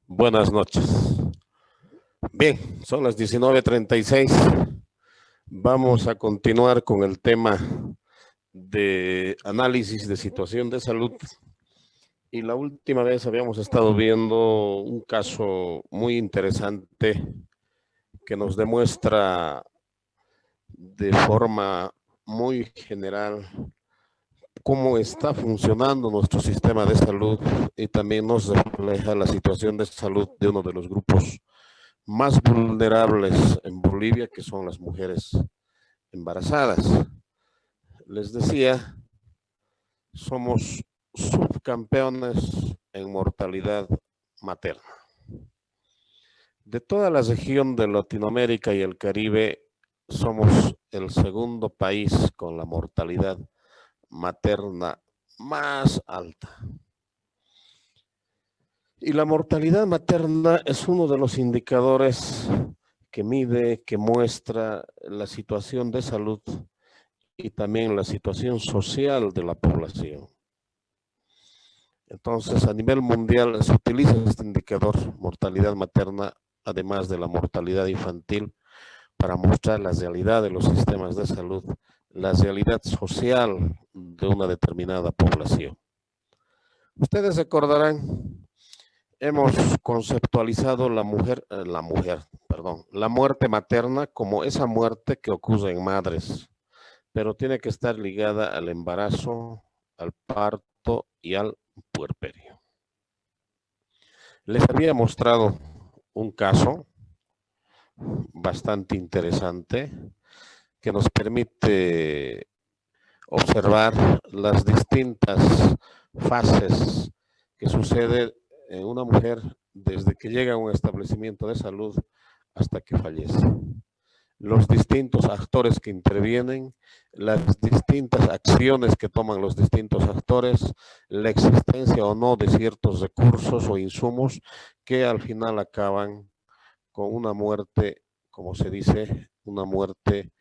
Buenas noches. Bien, son las 19:36. Vamos a continuar con el tema de análisis de situación de salud. Y la última vez habíamos estado viendo un caso muy interesante que nos demuestra de forma muy general cómo está funcionando nuestro sistema de salud y también nos refleja la situación de salud de uno de los grupos más vulnerables en Bolivia, que son las mujeres embarazadas. Les decía, somos subcampeones en mortalidad materna. De toda la región de Latinoamérica y el Caribe, somos el segundo país con la mortalidad materna más alta. Y la mortalidad materna es uno de los indicadores que mide, que muestra la situación de salud y también la situación social de la población. Entonces, a nivel mundial se utiliza este indicador, mortalidad materna, además de la mortalidad infantil, para mostrar la realidad de los sistemas de salud, la realidad social de una determinada población. Ustedes recordarán, hemos conceptualizado la muerte materna como esa muerte que ocurre en madres, pero tiene que estar ligada al embarazo, al parto y al puerperio. Les había mostrado un caso bastante interesante que nos permite observar las distintas fases que sucede en una mujer desde que llega a un establecimiento de salud hasta que fallece. Los distintos actores que intervienen, las distintas acciones que toman los distintos actores, la existencia o no de ciertos recursos o insumos que al final acaban con una muerte, como se dice, una muerte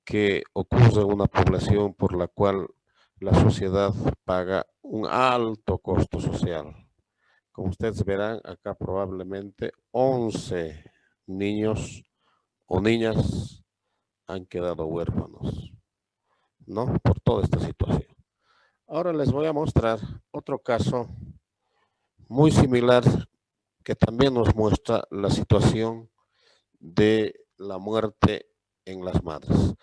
que ocurre en una población por la cual la sociedad paga un alto costo social. Como ustedes verán, acá probablemente 11 niños o niñas han quedado huérfanos, ¿no? Por toda esta situación. Ahora les voy a mostrar otro caso muy similar que también nos muestra la situación de la muerte en las madres.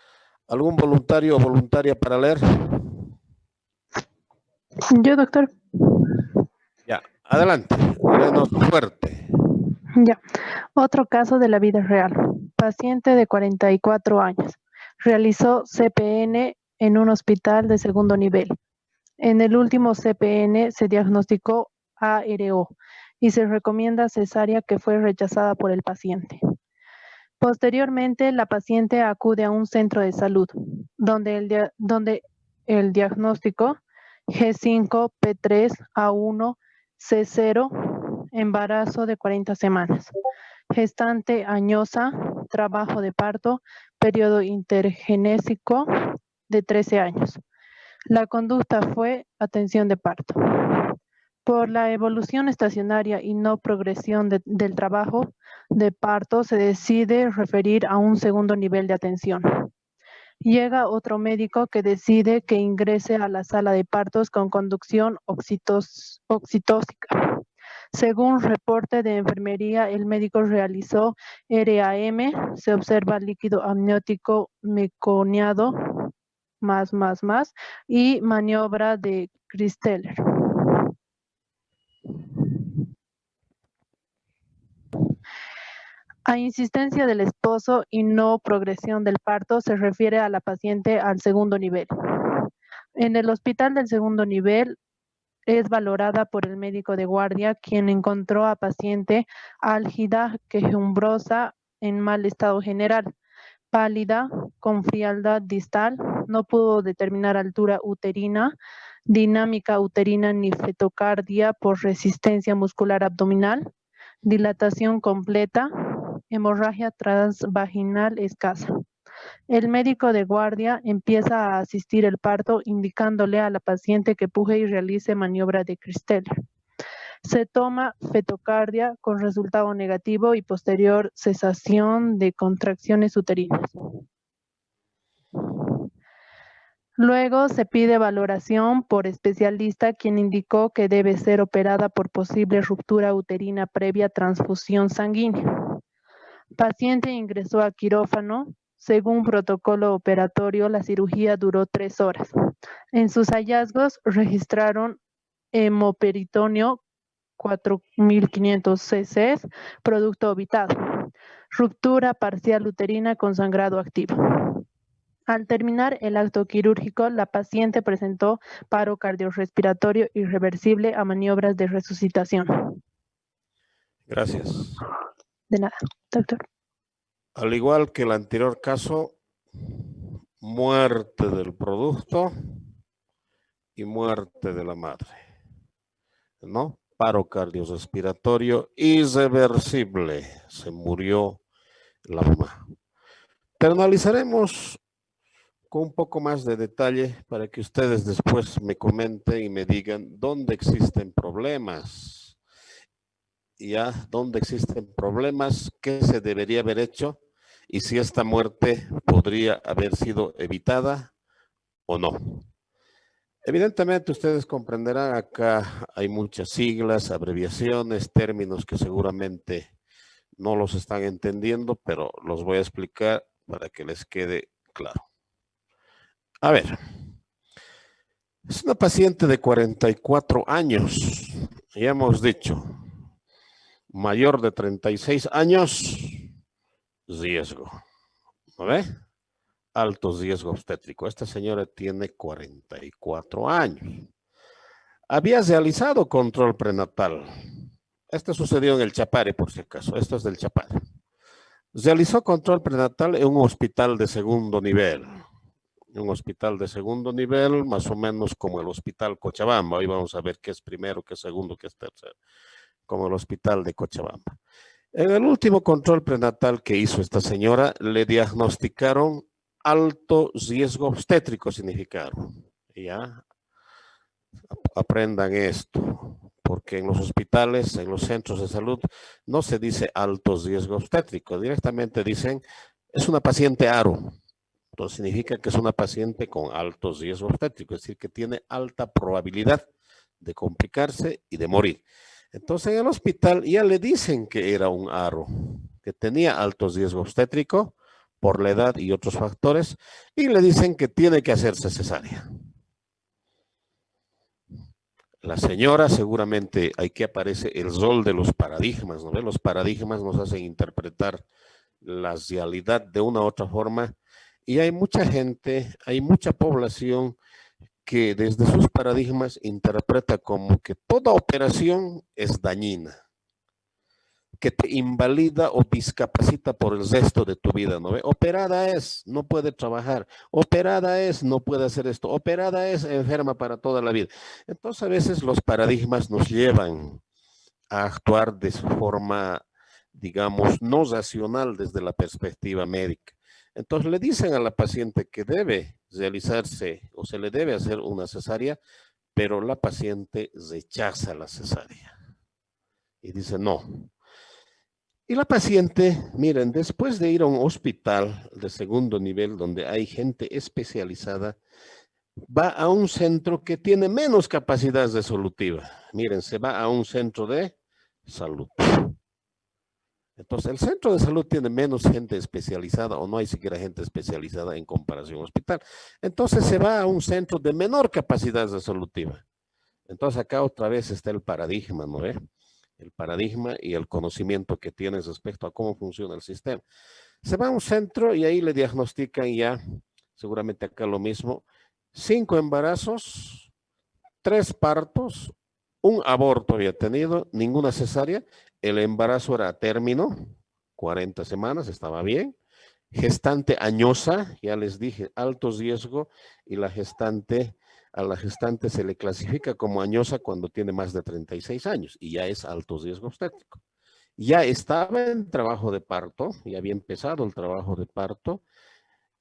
¿Algún voluntario o voluntaria para leer? Yo, doctor. Ya, adelante, léenos fuerte. Ya. Otro caso de la vida real. Paciente de 44 años. Realizó CPN en un hospital de segundo nivel. En el último CPN se diagnosticó ARO y se recomienda cesárea, que fue rechazada por el paciente. Posteriormente, la paciente acude a un centro de salud, donde el diagnóstico G5, P3, A1, C0, embarazo de 40 semanas, gestante añosa, trabajo de parto, periodo intergenésico de 13 años. La conducta fue atención de parto. Por la evolución estacionaria y no progresión del trabajo de parto, se decide referir a un segundo nivel de atención. Llega otro médico que decide que ingrese a la sala de partos con conducción oxitóxica. Según reporte de enfermería, el médico realizó RAM, se observa líquido amniótico meconiado, y maniobra de Christeller. A insistencia del esposo y no progresión del parto, se refiere a la paciente al segundo nivel. En el hospital del segundo nivel es valorada por el médico de guardia, quien encontró a paciente álgida, quejumbrosa, en mal estado general, pálida, con frialdad distal, no pudo determinar altura uterina, dinámica uterina ni fetocardia por resistencia muscular abdominal, dilatación completa, hemorragia transvaginal escasa. El médico de guardia empieza a asistir el parto, indicándole a la paciente que puje y realice maniobra de Christeller. Se toma fetocardia con resultado negativo y posterior cesación de contracciones uterinas. Luego se pide valoración por especialista, quien indicó que debe ser operada por posible ruptura uterina previa transfusión sanguínea. Paciente ingresó a quirófano. Según protocolo operatorio, la cirugía duró 3 horas. En sus hallazgos registraron hemoperitoneo 4.500 cc, producto evitado. Ruptura parcial uterina con sangrado activo. Al terminar el acto quirúrgico, la paciente presentó paro cardiorrespiratorio irreversible a maniobras de resucitación. Gracias. De nada, doctor. Al igual que el anterior caso, muerte del producto y muerte de la madre, ¿no? Paro cardiorrespiratorio irreversible. Se murió la mamá. Pero analizaremos con un poco más de detalle para que ustedes después me comenten y me digan dónde existen problemas. Ya, dónde existen problemas, qué se debería haber hecho y si esta muerte podría haber sido evitada o no. Evidentemente ustedes comprenderán, acá hay muchas siglas, abreviaciones, términos que seguramente no los están entendiendo, pero los voy a explicar para que les quede claro. A ver, es una paciente de 44 años, ya hemos dicho, mayor de 36 años, riesgo, ¿no ve? Alto riesgo obstétrico. Esta señora tiene 44 años. Había realizado control prenatal. Esto sucedió en el Chapare, por si acaso. Esto es del Chapare. Realizó control prenatal en un hospital de segundo nivel. Un hospital de segundo nivel, más o menos como el Hospital Cochabamba. Hoy vamos a ver qué es primero, qué es segundo, qué es tercero. Como el Hospital de Cochabamba. En el último control prenatal que hizo esta señora, le diagnosticaron alto riesgo obstétrico, significaron. Ya, aprendan esto, porque en los hospitales, en los centros de salud, no se dice alto riesgo obstétrico, directamente dicen, es una paciente ARO. Entonces significa que es una paciente con alto riesgo obstétrico, es decir, que tiene alta probabilidad de complicarse y de morir. Entonces en el hospital ya le dicen que era un ARO, que tenía alto riesgo obstétrico por la edad y otros factores, y le dicen que tiene que hacerse cesárea. La señora, seguramente aquí aparece el rol de los paradigmas, ¿no? Los paradigmas nos hacen interpretar la realidad de una u otra forma, y hay mucha gente, hay mucha población que desde sus paradigmas interpreta como que toda operación es dañina, que te invalida o discapacita por el resto de tu vida, ¿no ve? Operada es, no puede trabajar, operada es, no puede hacer esto, operada es, enferma para toda la vida. Entonces a veces los paradigmas nos llevan a actuar de forma, digamos, no racional desde la perspectiva médica. Entonces le dicen a la paciente que debe realizarse o se le debe hacer una cesárea, pero la paciente rechaza la cesárea y dice no. Y la paciente, miren, después de ir a un hospital de segundo nivel donde hay gente especializada, va a un centro que tiene menos capacidad resolutiva. Miren, se va a un centro de salud. Entonces, el centro de salud tiene menos gente especializada o no hay siquiera gente especializada en comparación al hospital. Entonces, se va a un centro de menor capacidad resolutiva. Entonces, acá otra vez está el paradigma, ¿no ve? El paradigma y el conocimiento que tienes respecto a cómo funciona el sistema. Se va a un centro y ahí le diagnostican ya, seguramente acá lo mismo, 5 embarazos, 3 partos, un aborto había tenido, ninguna cesárea, el embarazo era a término, 40 semanas, estaba bien. Gestante añosa, ya les dije, alto riesgo, y a la gestante se le clasifica como añosa cuando tiene más de 36 años y ya es alto riesgo obstétrico. Ya estaba en trabajo de parto, ya había empezado el trabajo de parto,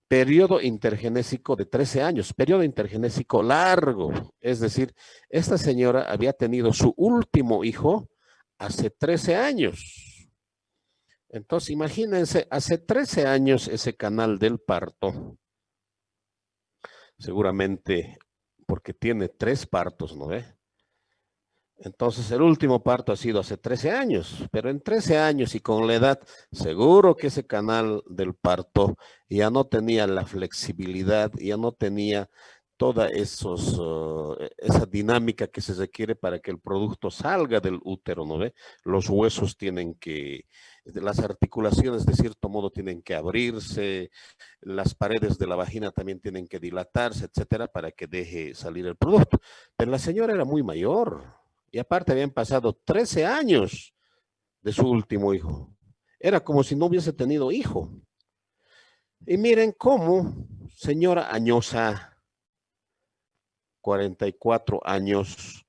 periodo intergenésico de 13 años, periodo intergenésico largo. Es decir, esta señora había tenido su último hijo hace 13 años. Entonces, imagínense, hace 13 años ese canal del parto, seguramente porque tiene 3 partos, ¿no ve? Entonces, el último parto ha sido hace 13 años, pero en 13 años y con la edad, seguro que ese canal del parto ya no tenía la flexibilidad, ya no tenía toda esa dinámica que se requiere para que el producto salga del útero, ¿no ve? Los huesos tienen que, las articulaciones de cierto modo tienen que abrirse, las paredes de la vagina también tienen que dilatarse, etcétera, para que deje salir el producto. Pero la señora era muy mayor. Y aparte habían pasado 13 años de su último hijo. Era como si no hubiese tenido hijo. Y miren cómo, señora añosa, 44 años,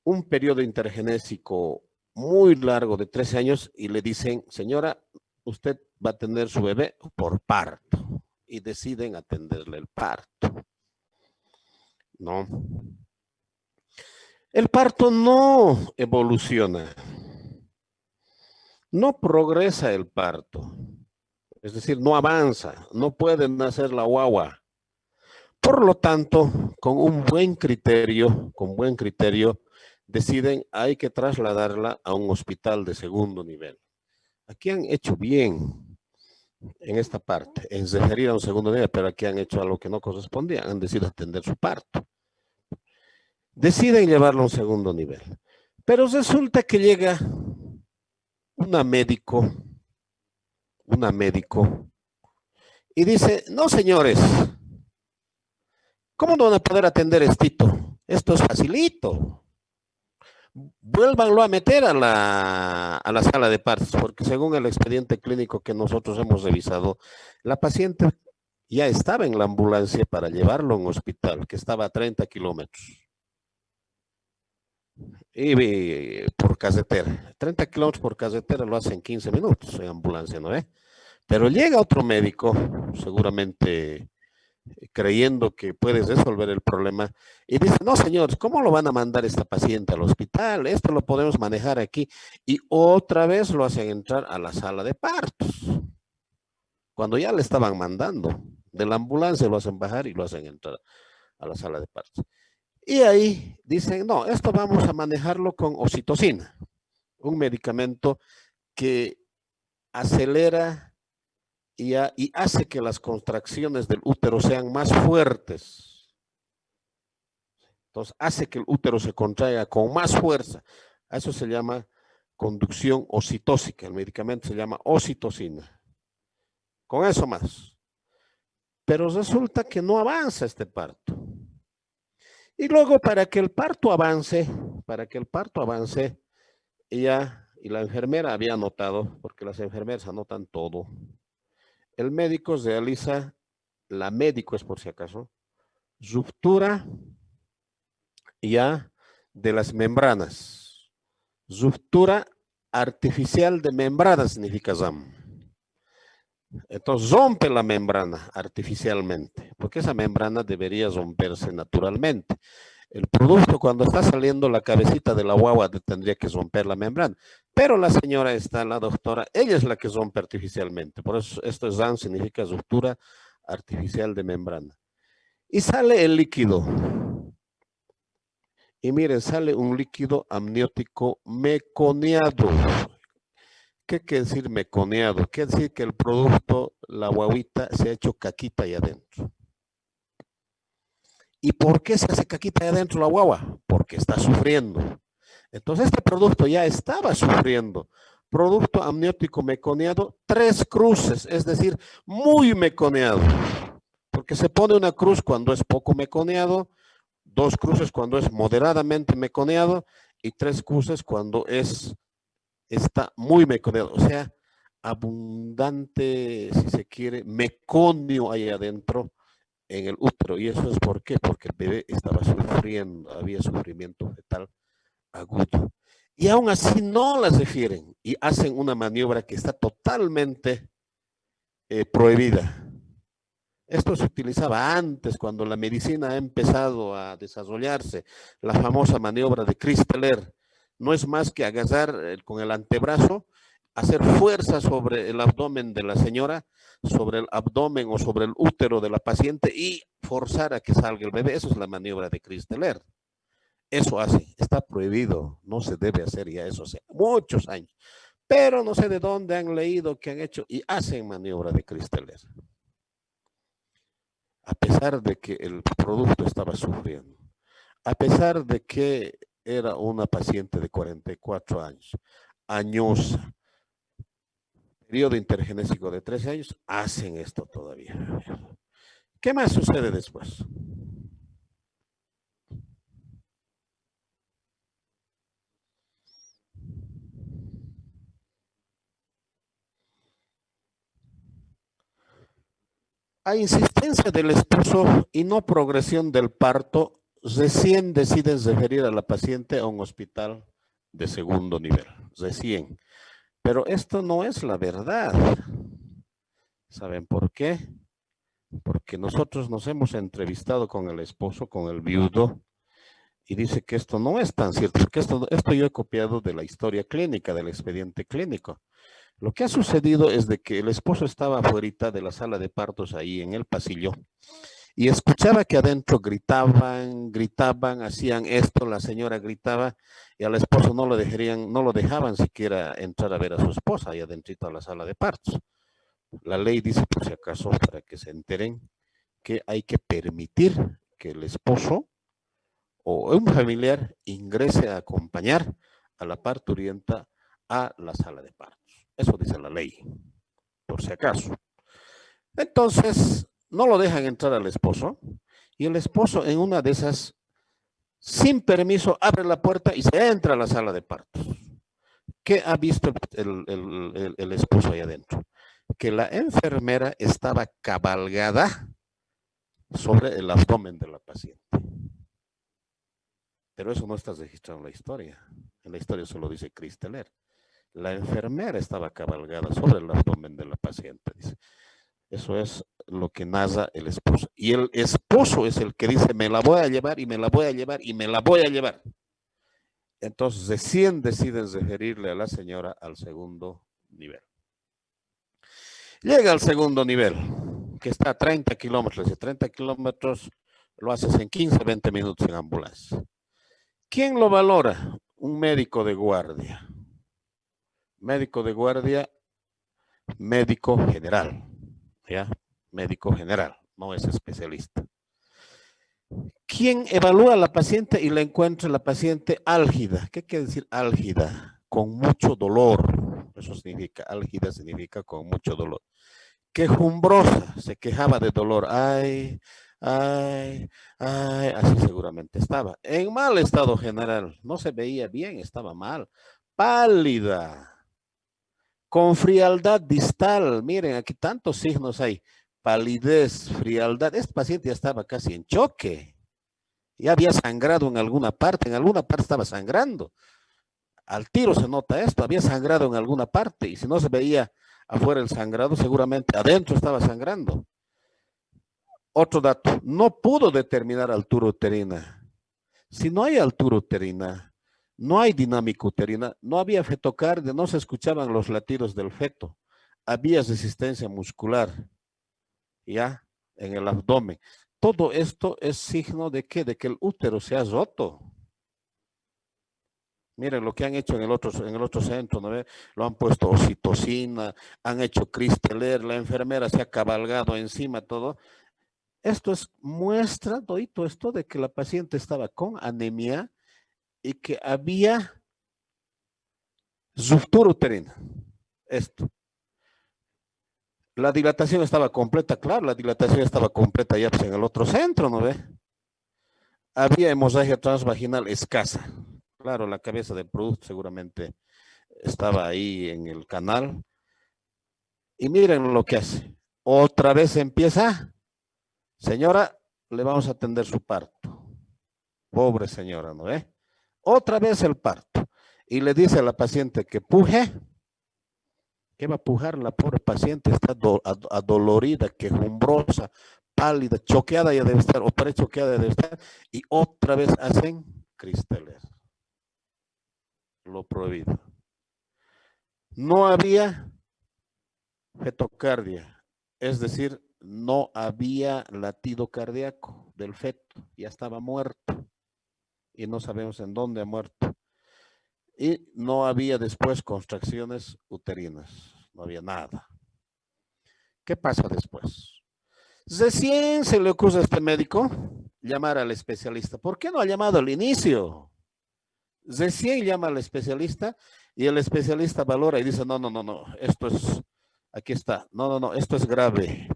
un periodo intergenésico muy largo de 13 años y le dicen, señora, usted va a tener su bebé por parto. Y deciden atenderle el parto. No. El parto no evoluciona. No progresa el parto, es decir, no avanza, no puede nacer la guagua. Por lo tanto, con buen criterio, deciden hay que trasladarla a un hospital de segundo nivel. Aquí han hecho bien en esta parte, en referir a un segundo nivel, pero aquí han hecho algo que no correspondía, han decidido atender su parto. Deciden llevarlo a un segundo nivel. Pero resulta que llega una médico, y dice, no señores, ¿cómo no van a poder atender esto? Esto es facilito. Vuélvanlo a meter a la sala de partos, porque según el expediente clínico que nosotros hemos revisado, la paciente ya estaba en la ambulancia para llevarlo a un hospital que estaba a 30 kilómetros. Y por carretera, 30 kilómetros por carretera lo hacen 15 minutos en ambulancia, ¿no? Pero llega otro médico, seguramente creyendo que puedes resolver el problema y dice, no señores, ¿cómo lo van a mandar esta paciente al hospital? Esto lo podemos manejar aquí. Y otra vez lo hacen entrar a la sala de partos, cuando ya le estaban mandando. De la ambulancia lo hacen bajar y lo hacen entrar a la sala de partos. Y ahí dicen, no, esto vamos a manejarlo con oxitocina, un medicamento que acelera y hace que las contracciones del útero sean más fuertes. Entonces, hace que el útero se contraiga con más fuerza. A eso se llama conducción oxitóxica. El medicamento se llama oxitocina. Con eso más. Pero resulta que no avanza este parto. Y luego, para que el parto avance, ella y la enfermera había anotado, porque las enfermeras anotan todo. El médico realiza, la médico es por si acaso, ruptura ya de las membranas. Ruptura artificial de membrana significa RAM. Entonces rompe la membrana artificialmente, porque esa membrana debería romperse naturalmente. El producto cuando está saliendo la cabecita de la guagua tendría que romper la membrana, pero la señora está, la doctora, ella es la que rompe artificialmente. Por eso esto es RAM, significa ruptura artificial de membrana. Y sale el líquido. Y miren, sale un líquido amniótico meconeado. ¿Qué quiere decir meconeado? Quiere decir que el producto, la guaguita, se ha hecho caquita ahí adentro. ¿Y por qué se hace caquita ahí adentro la guagua? Porque está sufriendo. Entonces este producto ya estaba sufriendo. Producto amniótico meconeado, 3 cruces, es decir, muy meconeado. Porque se pone una cruz cuando es poco meconeado, 2 cruces cuando es moderadamente meconeado y 3 cruces cuando está muy meconeado. O sea, abundante, si se quiere, meconio ahí adentro en el útero. ¿Y eso es por qué? Porque el bebé estaba sufriendo, había sufrimiento fetal agudo. Y aún así no las refieren y hacen una maniobra que está totalmente prohibida. Esto se utilizaba antes, cuando la medicina ha empezado a desarrollarse, la famosa maniobra de Christeler. No es más que agarrar con el antebrazo, hacer fuerza sobre el abdomen de la señora, sobre el abdomen o sobre el útero de la paciente y forzar a que salga el bebé. Eso es la maniobra de Christeler. Eso hace, está prohibido, no se debe hacer ya eso hace muchos años. Pero no sé de dónde han leído que han hecho y hacen maniobra de Christeler. A pesar de que el producto estaba sufriendo, a pesar de que era una paciente de 44 años, añosa, periodo intergenésico de 13 años, hacen esto todavía. ¿Qué más sucede después? A insistencia del esposo y no progresión del parto, recién deciden referir a la paciente a un hospital de segundo nivel. Recién. Pero esto no es la verdad. ¿Saben por qué? Porque nosotros nos hemos entrevistado con el esposo, con el viudo, y dice que esto no es tan cierto, porque esto yo he copiado de la historia clínica, del expediente clínico. Lo que ha sucedido es de que el esposo estaba afuera de la sala de partos ahí en el pasillo y escuchaba que adentro gritaban, hacían esto, la señora gritaba y al esposo no lo dejaban siquiera entrar a ver a su esposa ahí adentro a la sala de partos. La ley dice, por si acaso, para que se enteren, que hay que permitir que el esposo o un familiar ingrese a acompañar a la parturienta a la sala de partos. Eso dice la ley, por si acaso. Entonces, no lo dejan entrar al esposo y el esposo en una de esas, sin permiso, abre la puerta y se entra a la sala de partos. ¿Qué ha visto el esposo ahí adentro? Que la enfermera estaba cabalgada sobre el abdomen de la paciente. Pero eso no está registrado en la historia. En la historia solo dice Christeler. La enfermera estaba cabalgada sobre el abdomen de la paciente, dice. Eso es lo que narra el esposo. Y el esposo es el que dice, me la voy a llevar y me la voy a llevar y me la voy a llevar. Entonces, recién deciden referirle a la señora al segundo nivel. Llega al segundo nivel, que está a 30 kilómetros. Y 30 kilómetros lo haces en 15, 20 minutos en ambulancia. ¿Quién lo valora? Un médico de guardia. Médico de guardia, médico general. ¿Ya? Médico general, no es especialista. ¿Quién evalúa a la paciente y la encuentra la paciente álgida? ¿Qué quiere decir álgida? Con mucho dolor. Eso significa, álgida significa con mucho dolor. Quejumbrosa, se quejaba de dolor. Ay, ay, ay, así seguramente estaba. En mal estado general, no se veía bien, estaba mal. Pálida, con frialdad distal. Miren, aquí tantos signos hay. Palidez, frialdad. Este paciente ya estaba casi en choque. Ya había sangrado en alguna parte estaba sangrando. Al tiro se nota esto, había sangrado en alguna parte y si no se veía afuera el sangrado, seguramente adentro estaba sangrando. Otro dato, no pudo determinar altura uterina. Si no hay altura uterina, no hay dinámica uterina, no había fetocardia, no se escuchaban los latidos del feto, había resistencia muscular, ¿ya? En el abdomen. Todo esto es signo de ¿qué? De que el útero se ha roto. Miren lo que han hecho en el otro centro, ¿no? Lo han puesto oxitocina, han hecho Christeler, la enfermera se ha cabalgado encima, todo. Esto es muestra, todo esto de que la paciente estaba con anemia y que había ruptura uterina. Esto. La dilatación estaba completa, claro, la dilatación estaba completa ya pues, en el otro centro, ¿no ve? Había hemorragia transvaginal escasa. Claro, la cabeza del producto seguramente estaba ahí en el canal. Y miren lo que hace. Otra vez empieza. Señora, le vamos a atender su parto. Pobre señora, ¿no ve? Otra vez el parto. Y le dice a la paciente que puje. ¿Qué va a pujar? La pobre paciente está adolorida, quejumbrosa, pálida, choqueada ya debe estar, o prechoqueada ya debe estar, y otra vez hacen cristales. Lo prohibido. No había fetocardia, es decir, no había latido cardíaco del feto, ya estaba muerto y no sabemos en dónde ha muerto. Y no había después contracciones uterinas, no había nada. ¿Qué pasa después? Recién se le ocurre a este médico llamar al especialista. ¿Por qué no ha llamado al inicio? Recién llama al especialista y el especialista valora y dice, no, esto es, aquí está, no, esto es grave.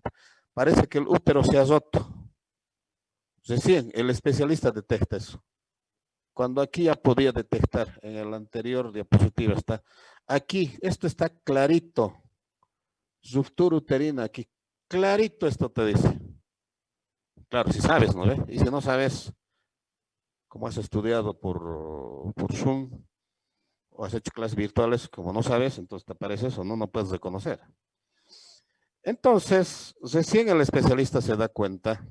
Parece que el útero se ha roto. Recién el especialista detecta eso. Cuando aquí ya podía detectar, en el anterior diapositiva está, aquí, esto está clarito, ruptura uterina, aquí, clarito esto te dice. Claro, si sabes, ¿no ve? Y si no sabes, como has estudiado por Zoom, o has hecho clases virtuales, como no sabes, entonces te aparece eso, no puedes reconocer. Entonces, recién el especialista se da cuenta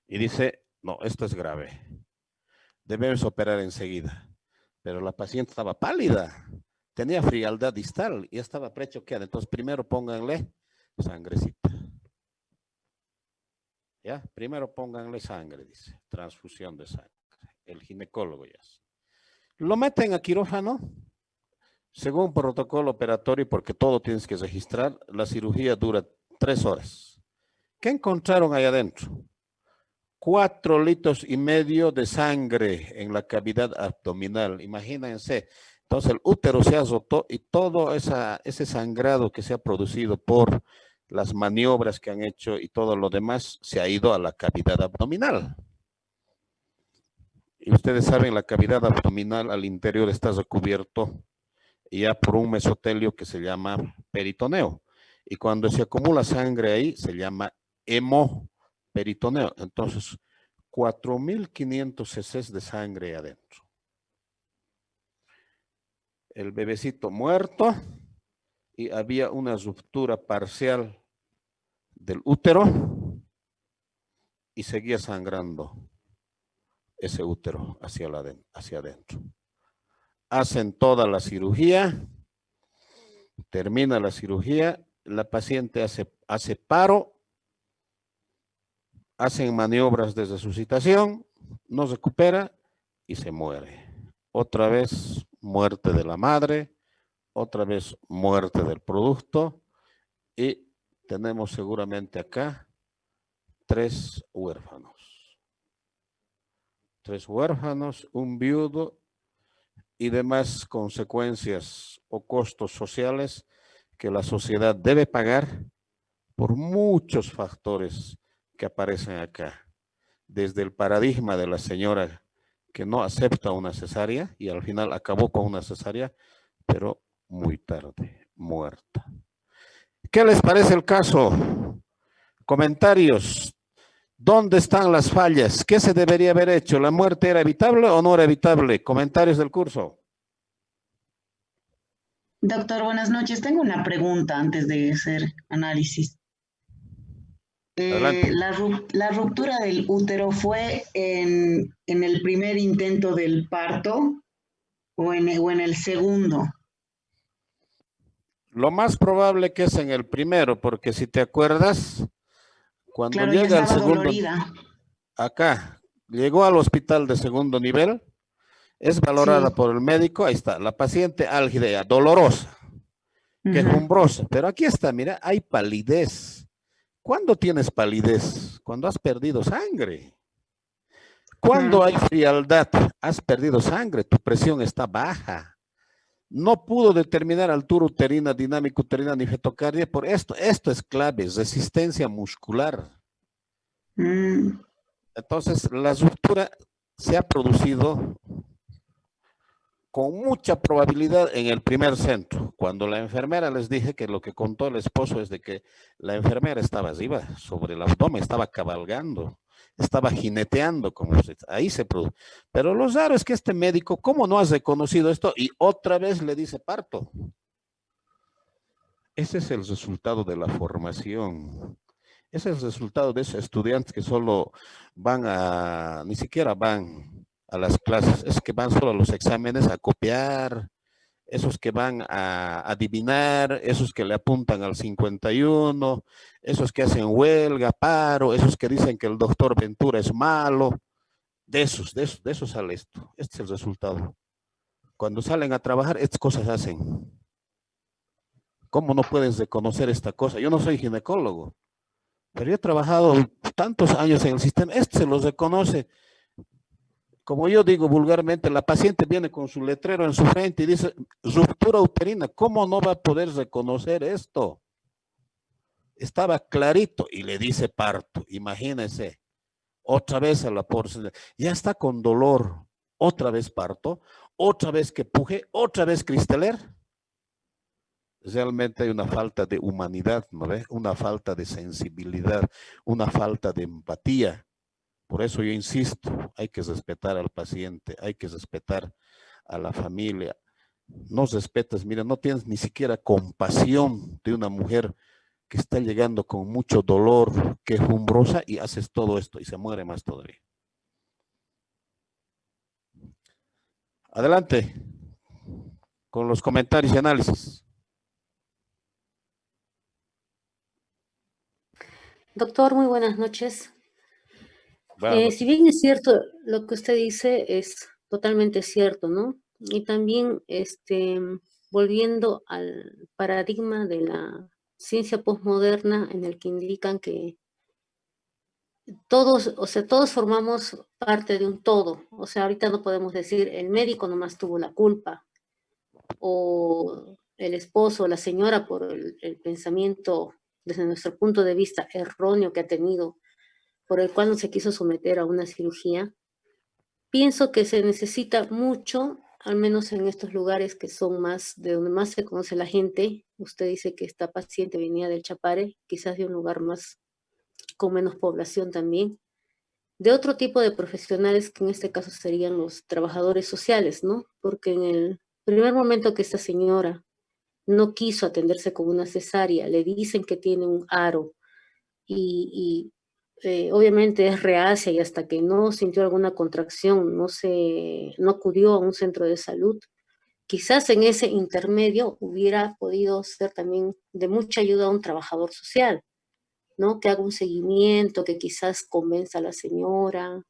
y dice, no, esto es grave, debemos operar enseguida. Pero la paciente estaba pálida, tenía frialdad distal y estaba prechoqueada. Entonces, primero pónganle sangrecita. ¿Ya? Primero pónganle sangre, dice, transfusión de sangre. El ginecólogo ya. Lo meten a quirófano. Según protocolo operatorio, porque todo tienes que registrar, la cirugía dura 3 horas. ¿Qué encontraron ahí adentro? 4,5 litros de sangre en la cavidad abdominal. Imagínense. Entonces el útero se ha roto y todo ese sangrado que se ha producido por las maniobras que han hecho y todo lo demás se ha ido a la cavidad abdominal. Y ustedes saben, la cavidad abdominal al interior está recubierto ya por un mesotelio que se llama peritoneo. Y cuando se acumula sangre ahí, se llama hemoperitoneo. Entonces, 4,500 cc de sangre adentro. El bebecito muerto y había una ruptura parcial del útero y seguía sangrando ese útero hacia adentro. Hacen toda la cirugía, termina la cirugía, la paciente hace paro, hacen maniobras de resucitación, no recupera y se muere. Otra vez muerte de la madre, otra vez muerte del producto y tenemos seguramente acá 3 huérfanos. 3 huérfanos, un viudo y demás consecuencias o costos sociales que la sociedad debe pagar por muchos factores que aparecen acá. Desde el paradigma de la señora que no acepta una cesárea y al final acabó con una cesárea, pero muy tarde, muerta. ¿Qué les parece el caso? Comentarios. ¿Dónde están las fallas? ¿Qué se debería haber hecho? ¿La muerte era evitable o no era evitable? Comentarios del curso. Doctor, buenas noches. Tengo una pregunta antes de hacer análisis. Adelante. La ruptura del útero fue en el primer intento del parto o en el segundo. Lo más probable que es en el primero, porque si te acuerdas, cuando Claro, ya llega al estaba segundo, dolorida. acá, llegó al hospital de segundo nivel, es valorada Sí. por el médico, ahí está, la paciente álgida, dolorosa, quejumbrosa, pero aquí está, mira, hay palidez. ¿Cuándo tienes palidez? Cuando has perdido sangre. Cuando hay frialdad, has perdido sangre, tu presión está baja. No pudo determinar altura uterina, dinámica uterina ni fetocardia por esto. Esto es clave, resistencia muscular. Entonces, la ruptura se ha producido con mucha probabilidad en el primer centro. Cuando la enfermera, les dije que lo que contó el esposo es de que la enfermera estaba arriba, sobre el abdomen, estaba cabalgando, estaba jineteando, ahí se produjo. Pero lo raro es que este médico, ¿cómo no has reconocido esto? Y otra vez le dice parto. Ese es el resultado de la formación. Ese es el resultado de esos estudiantes que solo van ni siquiera van a las clases, es que van solo a los exámenes a copiar, esos que van a adivinar, esos que le apuntan al 51, esos que hacen huelga, paro, esos que dicen que el doctor Ventura es malo, de esos sale esto. Este es el resultado. Cuando salen a trabajar, estas cosas hacen. ¿Cómo no puedes reconocer esta cosa? Yo no soy ginecólogo, pero yo he trabajado tantos años en el sistema, este se los reconoce. Como yo digo vulgarmente, la paciente viene con su letrero en su frente y dice ruptura uterina. ¿Cómo no va a poder reconocer esto? Estaba clarito y le dice parto. Imagínense, otra vez a la porcina. Ya está con dolor, otra vez parto, otra vez que puje, otra vez Cristeler. Realmente hay una falta de humanidad, ¿no ve? Una falta de sensibilidad, una falta de empatía. Por eso yo insisto, hay que respetar al paciente, hay que respetar a la familia. No respetas, mira, no tienes ni siquiera compasión de una mujer que está llegando con mucho dolor, quejumbrosa, y haces todo esto y se muere más todavía. Adelante con los comentarios y análisis. Doctor, muy buenas noches. Bueno, si bien es cierto lo que usted dice, es totalmente cierto, ¿no? Y también, volviendo al paradigma de la ciencia posmoderna, en el que indican que todos, o sea, todos formamos parte de un todo. O sea, ahorita no podemos decir el médico nomás tuvo la culpa, o el esposo o la señora por el pensamiento, desde nuestro punto de vista erróneo que ha tenido, por el cual no se quiso someter a una cirugía. Pienso que se necesita mucho, al menos en estos lugares que son más, de donde más se conoce la gente. Usted dice que esta paciente venía del Chapare, quizás de un lugar más, con menos población también, de otro tipo de profesionales que en este caso serían los trabajadores sociales, ¿no? Porque en el primer momento que esta señora no quiso atenderse con una cesárea, le dicen que tiene un aro y obviamente es reacia, y hasta que no sintió alguna contracción, no acudió a un centro de salud. Quizás en ese intermedio hubiera podido ser también de mucha ayuda a un trabajador social, ¿no? Que haga un seguimiento, que quizás convenza a la señora,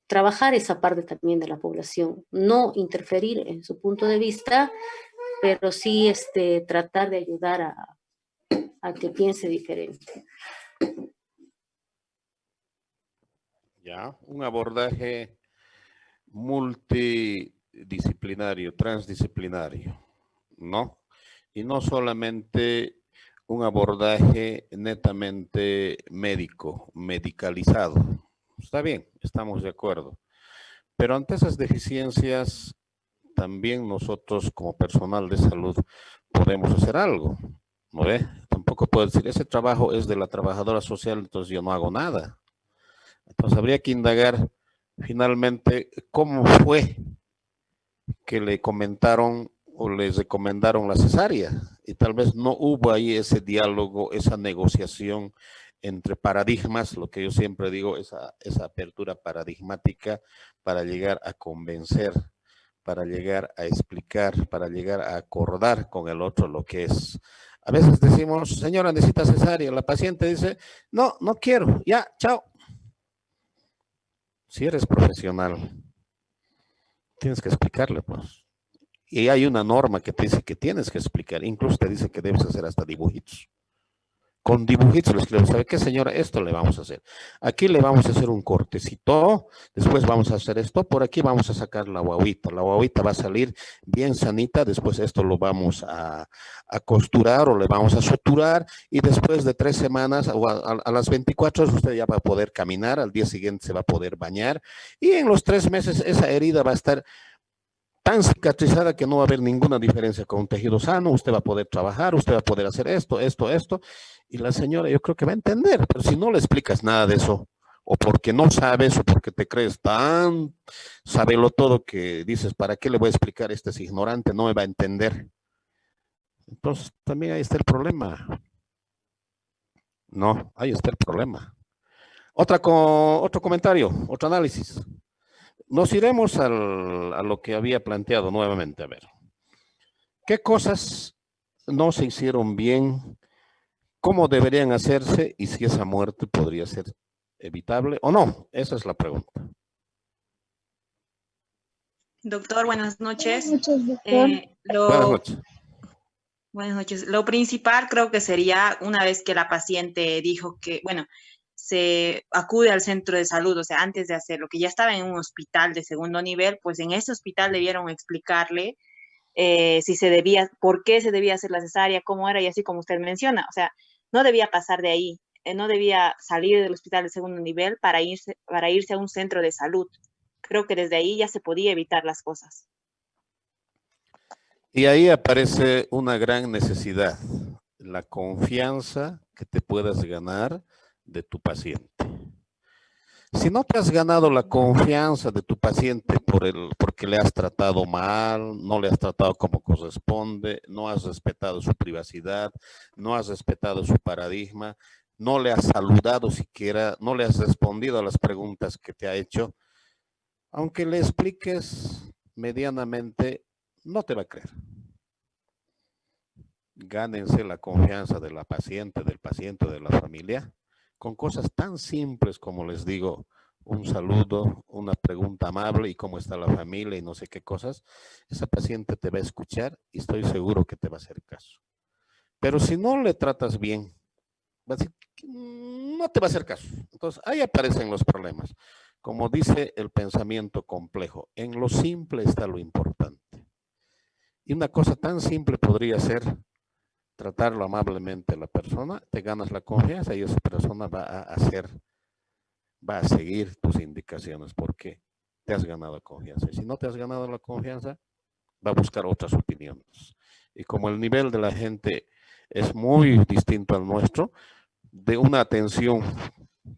trabajar esa parte también de la población, no interferir en su punto de vista, pero sí tratar de ayudar a que piense diferente. ya, un abordaje multidisciplinario, transdisciplinario, ¿no? Y no solamente un abordaje netamente médico, medicalizado. Está bien, estamos de acuerdo. Pero ante esas deficiencias, también nosotros como personal de salud podemos hacer algo, ¿no ve? Tampoco puedo decir, ese trabajo es de la trabajadora social, entonces yo no hago nada. Entonces habría que indagar finalmente cómo fue que le comentaron o les recomendaron la cesárea, y tal vez no hubo ahí ese diálogo, esa negociación entre paradigmas, lo que yo siempre digo, esa apertura paradigmática para llegar a convencer, para llegar a explicar, para llegar a acordar con el otro lo que es. A veces decimos, señora, necesita cesárea, la paciente dice, no, no quiero, ya, chao. Si eres profesional, tienes que explicarle, pues. Y hay una norma que te dice que tienes que explicar, incluso te dice que debes hacer hasta dibujitos. Con dibujitos le escribo, ¿sabe qué, señora? Esto le vamos a hacer. Aquí le vamos a hacer un cortecito, después vamos a hacer esto, por aquí vamos a sacar la guaguita. La guaguita va a salir bien sanita, después esto lo vamos a costurar o le vamos a suturar, y después de 3 semanas o a las 24 horas usted ya va a poder caminar, al día siguiente se va a poder bañar, y en los 3 meses esa herida va a estar tan cicatrizada que no va a haber ninguna diferencia con un tejido sano, usted va a poder trabajar, usted va a poder hacer esto, y la señora yo creo que va a entender, pero si no le explicas nada de eso, o porque no sabes, o porque te crees tan sabelo todo que dices, ¿para qué le voy a explicar? Este es ignorante, no me va a entender. Entonces también ahí está el problema. No, ahí está el problema. Otro comentario, otro análisis. Nos iremos a lo que había planteado nuevamente. A ver, ¿qué cosas no se hicieron bien? ¿Cómo deberían hacerse? Y si esa muerte podría ser evitable o no. Esa es la pregunta. Doctor, buenas noches. Buenas noches, doctor. Buenas noches. Buenas noches. Lo principal creo que sería una vez que la paciente dijo que, bueno, se acude al centro de salud, o sea, antes de hacerlo, que ya estaba en un hospital de segundo nivel, pues en ese hospital debieron explicarle si se debía, por qué se debía hacer la cesárea, cómo era y así como usted menciona. O sea, no debía pasar de ahí, no debía salir del hospital de segundo nivel para irse a un centro de salud. Creo que desde ahí ya se podía evitar las cosas. Y ahí aparece una gran necesidad, la confianza que te puedas ganar de tu paciente. Si no te has ganado la confianza de tu paciente porque le has tratado mal, no le has tratado como corresponde, no has respetado su privacidad, no has respetado su paradigma, no le has saludado siquiera, no le has respondido a las preguntas que te ha hecho, aunque le expliques medianamente, no te va a creer. Gánense la confianza de la paciente, del paciente, de la familia, con cosas tan simples como les digo, un saludo, una pregunta amable y cómo está la familia y no sé qué cosas. Esa paciente te va a escuchar y estoy seguro que te va a hacer caso. Pero si no le tratas bien, va a decir, no te va a hacer caso. Entonces ahí aparecen los problemas. Como dice el pensamiento complejo, en lo simple está lo importante. Y una cosa tan simple podría ser tratarlo amablemente a la persona, te ganas la confianza y esa persona va a seguir tus indicaciones porque te has ganado confianza. Y si no te has ganado la confianza, va a buscar otras opiniones. Y como el nivel de la gente es muy distinto al nuestro, de una atención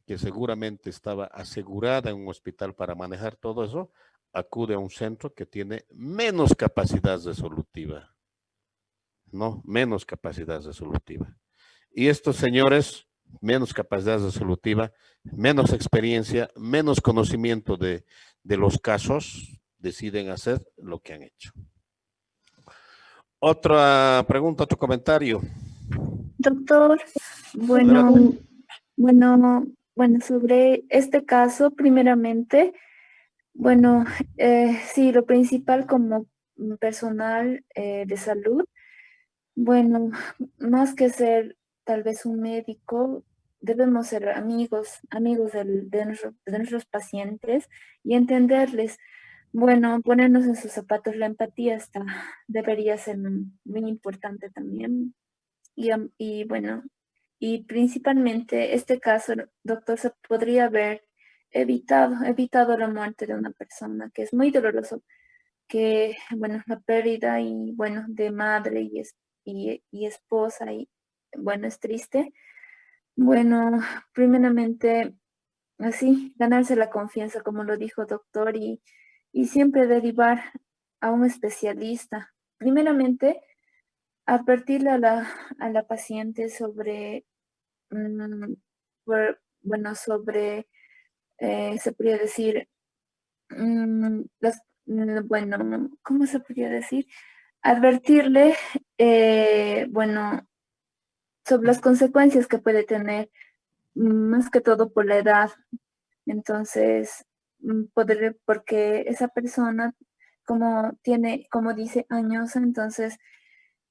que seguramente estaba asegurada en un hospital para manejar todo eso, acude a un centro que tiene menos capacidad resolutiva. ¿No? Menos capacidad resolutiva. Y estos señores, menos capacidad resolutiva, menos experiencia, menos conocimiento de los casos, deciden hacer lo que han hecho. Otra pregunta, otro comentario. Doctor, bueno, sobre este caso, primeramente, bueno, sí, lo principal como personal de salud, bueno, más que ser tal vez un médico, debemos ser amigos de nuestros pacientes y entenderles. Bueno, ponernos en sus zapatos, la empatía debería ser muy importante también. Y bueno, y principalmente este caso, doctor, se podría haber evitado la muerte de una persona, que es muy doloroso, que, bueno, la pérdida y, bueno, de madre y esposa, y, bueno, es triste. Bueno, primeramente, así, ganarse la confianza, como lo dijo doctor, y siempre derivar a un especialista. Primeramente, advertirle a la paciente sobre, mm, sobre, se podría decir, bueno, ¿cómo se podría decir? Advertirle, bueno, sobre las consecuencias que puede tener, más que todo por la edad. Entonces, porque esa persona, como dice, años, entonces,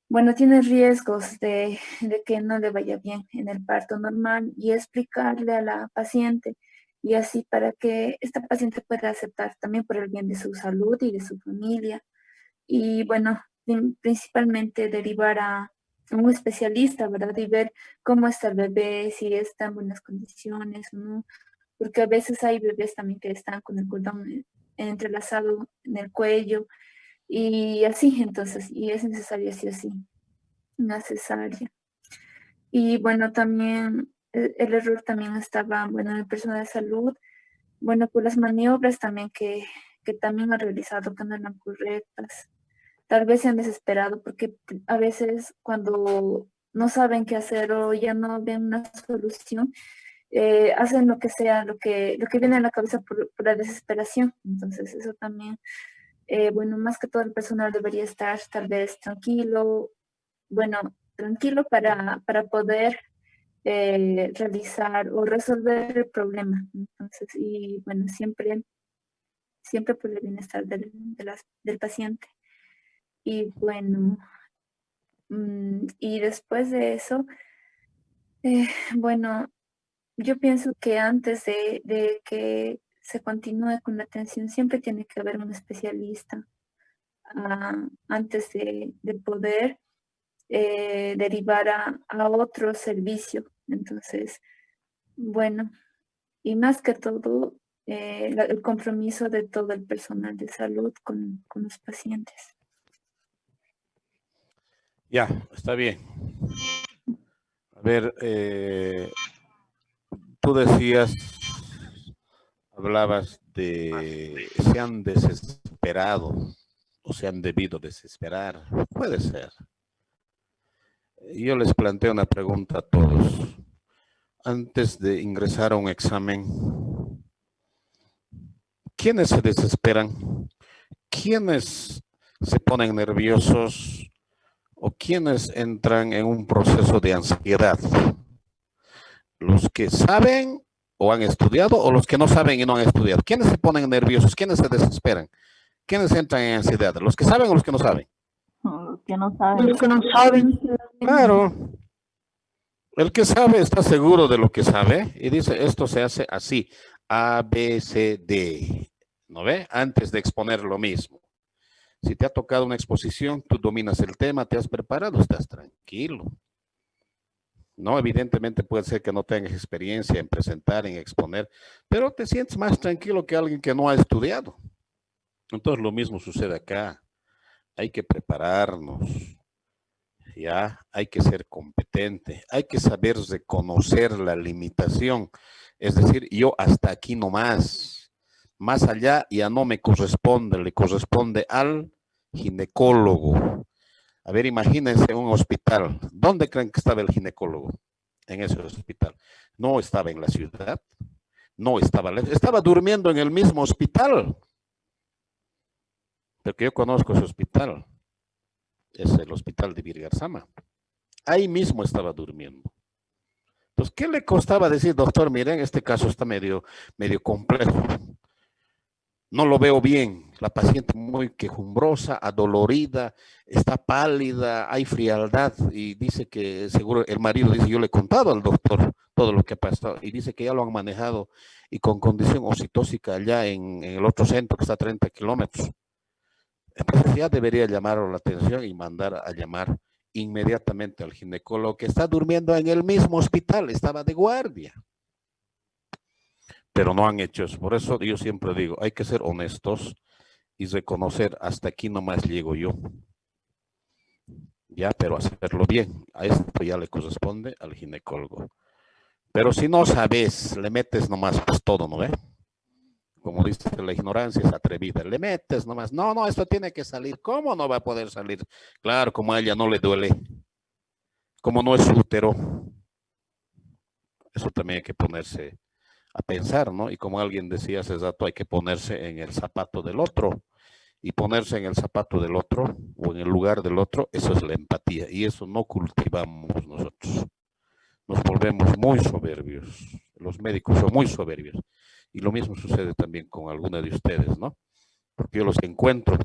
bueno, tiene riesgos de que no le vaya bien en el parto normal y explicarle a la paciente y así para que esta paciente pueda aceptar también por el bien de su salud y de su familia. Y bueno, principalmente derivar a un especialista, ¿verdad? Y ver cómo está el bebé, si está en buenas condiciones, ¿no? Porque a veces hay bebés también que están con el cordón entrelazado en el cuello y así, entonces, y es necesario sí o sí una cesárea. Y bueno, también el error también estaba, bueno, en el personal de salud, bueno, por las maniobras también que también han realizado que no eran correctas. Tal vez se han desesperado porque a veces cuando no saben qué hacer o ya no ven una solución, hacen lo que sea, lo que viene a la cabeza por la desesperación. Entonces, eso también, bueno, más que todo el personal debería estar tal vez tranquilo, bueno, tranquilo para poder realizar o resolver el problema. Entonces, y bueno, siempre por el bienestar del paciente. Y bueno, y después de eso, bueno, yo pienso que antes de que se continúe con la atención, siempre tiene que haber un especialista antes de poder derivar a otro servicio. Entonces, bueno, y más que todo, el compromiso de todo el personal de salud con los pacientes. Ya, está bien. A ver, tú decías, hablabas de se han desesperado o se han debido desesperar. Puede ser. Yo les planteo una pregunta a todos. Antes de ingresar a un examen, ¿quiénes se desesperan? ¿Quiénes se ponen nerviosos? ¿O quiénes entran en un proceso de ansiedad? ¿Los que saben o han estudiado o los que no saben y no han estudiado? ¿Quiénes se ponen nerviosos? ¿Quiénes se desesperan? ¿Quiénes entran en ansiedad? ¿Los que saben o los que no saben? Los que no saben. Los que no saben. Claro. El que sabe está seguro de lo que sabe y dice, esto se hace así, A, B, C, D. ¿No ve? Antes de exponer lo mismo. Si te ha tocado una exposición, tú dominas el tema, te has preparado, estás tranquilo. No, evidentemente puede ser que no tengas experiencia en presentar, en exponer, pero te sientes más tranquilo que alguien que no ha estudiado. Entonces lo mismo sucede acá. Hay que prepararnos, ya, hay que ser competente, hay que saber reconocer la limitación. Es decir, yo hasta aquí nomás, más allá ya no me corresponde, le corresponde al ginecólogo. A ver, imagínense un hospital. ¿Dónde creen que estaba el ginecólogo? En ese hospital. No estaba en la ciudad. No estaba lejos. Estaba durmiendo en el mismo hospital. Porque yo conozco ese hospital. Es el hospital de Virgarzama. Ahí mismo estaba durmiendo. Entonces, ¿qué le costaba decir, doctor? Miren, este caso está medio complejo. No lo veo bien, la paciente muy quejumbrosa, adolorida, está pálida, hay frialdad y dice que seguro el marido dice, yo le he contado al doctor todo lo que ha pasado y dice que ya lo han manejado y con condición ocitóxica allá en el otro centro que está a 30 kilómetros. Entonces ya debería llamar la atención y mandar a llamar inmediatamente al ginecólogo que está durmiendo en el mismo hospital, estaba de guardia. Pero no han hecho eso. Por eso yo siempre digo, hay que ser honestos y reconocer, hasta aquí nomás llego yo. Ya, pero hacerlo bien. A esto ya le corresponde al ginecólogo. Pero si no sabes, le metes nomás pues todo, ¿no ve? Como dice, la ignorancia es atrevida. Le metes nomás, no, esto tiene que salir. ¿Cómo no va a poder salir? Claro, como a ella no le duele. Como no es útero. Eso también hay que ponerse a pensar, ¿no? Y como alguien decía hace rato, hay que ponerse en el zapato del otro. Y ponerse en el zapato del otro o en el lugar del otro, eso es la empatía. Y eso no cultivamos nosotros. Nos volvemos muy soberbios. Los médicos son muy soberbios. Y lo mismo sucede también con algunos de ustedes, ¿no? Porque yo los encuentro